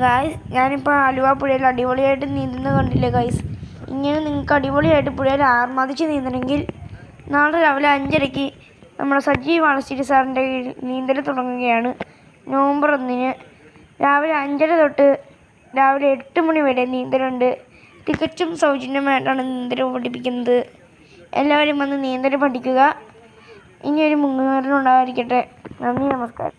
Guys, ഞാനിപ്പോൾ ആലുവ പുഴയിൽ അടിപൊളിയായിട്ട് നീന്തുന്നത് കണ്ടില്ലേ ഗായ്സ്. ഇങ്ങനെ നിങ്ങൾക്ക് അടിപൊളിയായിട്ട് പുഴയിൽ ആർമാദിച്ച് നീന്തണമെങ്കിൽ നാളെ രാവിലെ 5:30 നമ്മുടെ സജീവ് വളശ്ശേരി സാറിൻ്റെ നീന്തൽ തുടങ്ങുകയാണ്. നവംബർ 1 രാവിലെ 5:30 തൊട്ട് രാവിലെ 8 മണി വരെ നീന്തലുണ്ട്. തികച്ചും സൗജന്യമായിട്ടാണ് നീന്തൽ പഠിപ്പിക്കുന്നത്. എല്ലാവരും വന്ന് നീന്തൽ പഠിക്കുക. ഇനിയൊരു മുന്നേറ്റം ഉണ്ടായിരിക്കട്ടെ. നന്ദി, നമസ്കാരം.